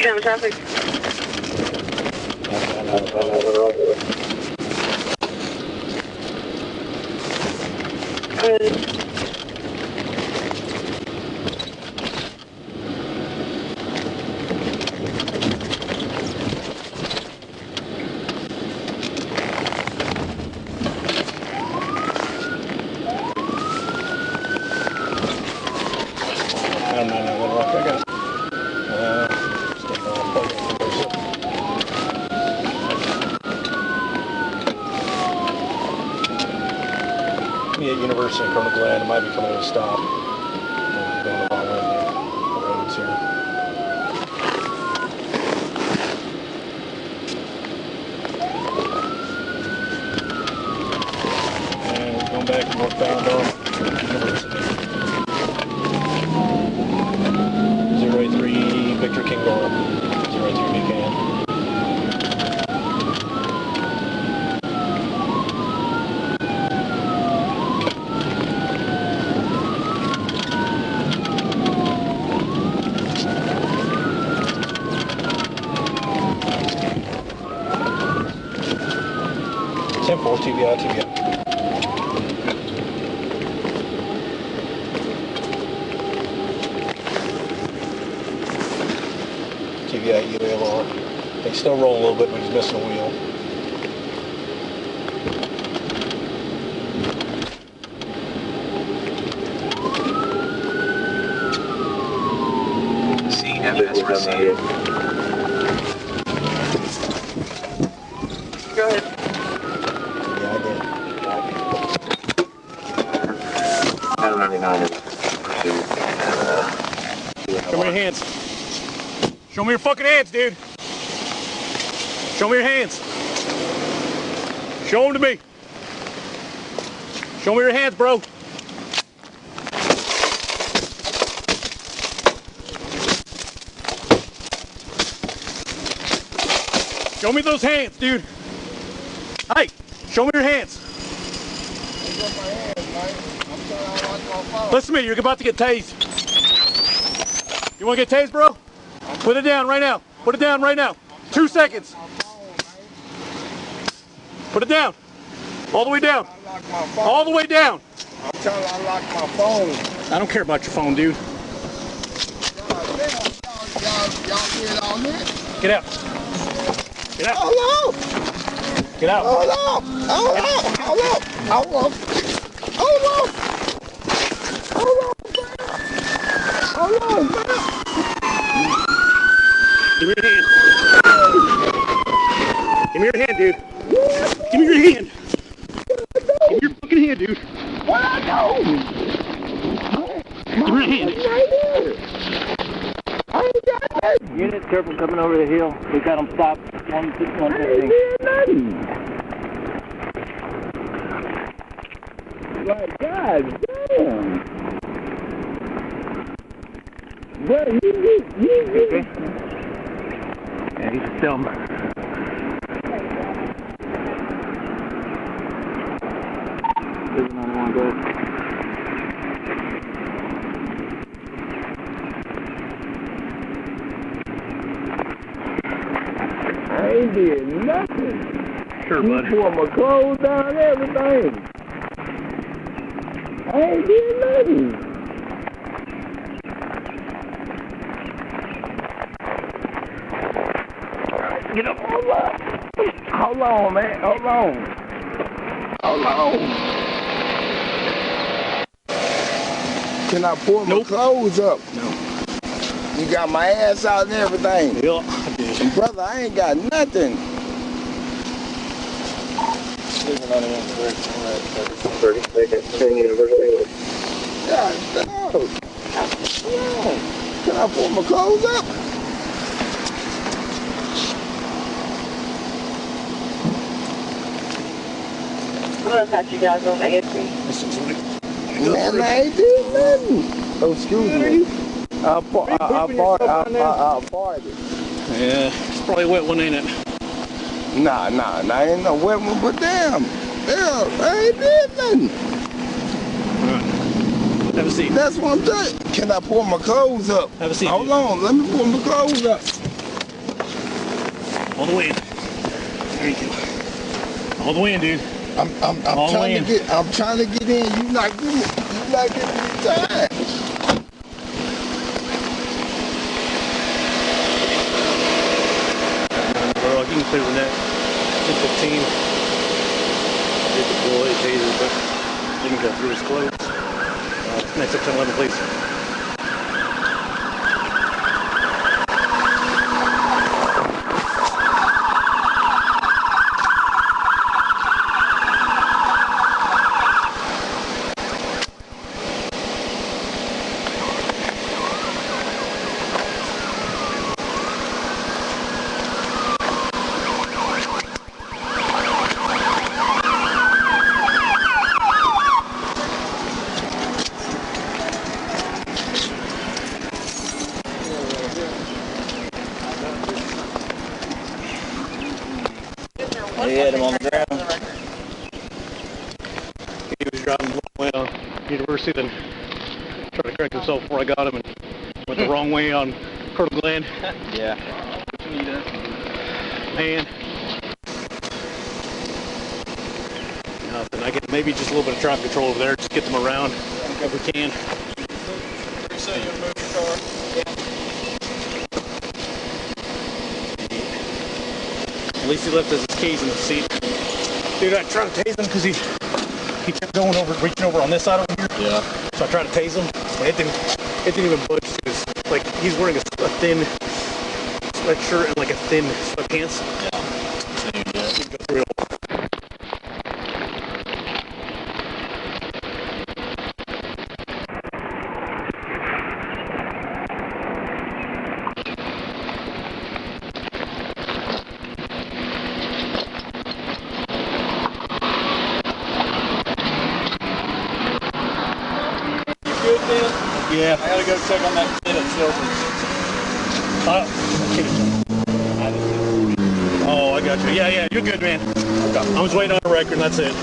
Takedown traffic. Good. 28 University in Colonel Glenn. It might be coming to a stop. We're going the wrong way on the roads here. And we're going back northbound on University. 083 Victor King Goal. 083 Beacon. Simple, TBI, TBI. TBI, UALR. They still roll a little bit, but he's missing a wheel. CMS received. Go ahead. Show me your hands. Show me your fucking hands, dude. Show me your hands. Show them to me. Show me your hands, bro. Show me those hands, dude. Hey, show me your hands. Listen to me, you're about to get tased. You want to get tased, bro? Put it down right now. Put it down right now. 2 seconds. Put it down. All the way down. All the way down. I'm telling you, I locked my phone. I don't care about your phone, dude. Y'all get on it? Get out. Get out. Hold on. Get out. Hold on. Hold on. Hold on. Hold on. Hold on. Hold on. Hold on, man. Give me your hand. Give me your hand, dude. Give me your hand. Give me your fucking hand, dude. What I do? Give me your hand. Right here. I ain't got nothing. Unit careful coming over the hill. We got them stopped. 16115. I ain't did nothing. Like, God damn. But you Okay. Yeah, he's still. There's another one, go ahead. I ain't did nothing. Sure, You bud. pour my clothes down, everything. I ain't did nothing. Get up. Hold on, man. Hold on. Hold on. Can I pull my clothes up? No. You got my ass out and everything. Yeah, I did. Brother, I ain't got nothing. God damn. Can I pull my clothes up? I'm gonna patch you guys on ASP. Man, I ain't did nothing. Oh, excuse me. I farted. Yeah, it's probably a wet one, ain't it? Nah, ain't no wet one, but damn. Yeah, I ain't did nothing. Have a seat. That's what I'm saying. Can I pull my clothes up? Have a seat. Hold on, let me pull my clothes up. All the way in. There you go. All the way in, dude. I'm trying to get in. You're not giving me time. Bro, you can clear the net. 15. I did deploy a taser, but didn't go through his clothes. Next up, 10-11, please. He had him on the ground. He was driving the wrong way on University, then tried to correct himself before I got him and went the wrong way on Colonel Glenn. Yeah. Man. Nothing. I get maybe just a little bit of traffic control over there, just get them around if we can. So you move your car? At least he left his keys in the seat. Dude, I tried to tase him because he kept going over, reaching over on this side over here. Yeah. So I tried to tase him, but it didn't even budge. Because like he's wearing a thin sweatshirt and like a thin sweatpants. Yeah. Same, yeah. He goes real. Good, man? Yeah. I gotta go check on that kid at Silver. Oh, I got you. Yeah, you're good, man. I was waiting on a record, and that's it.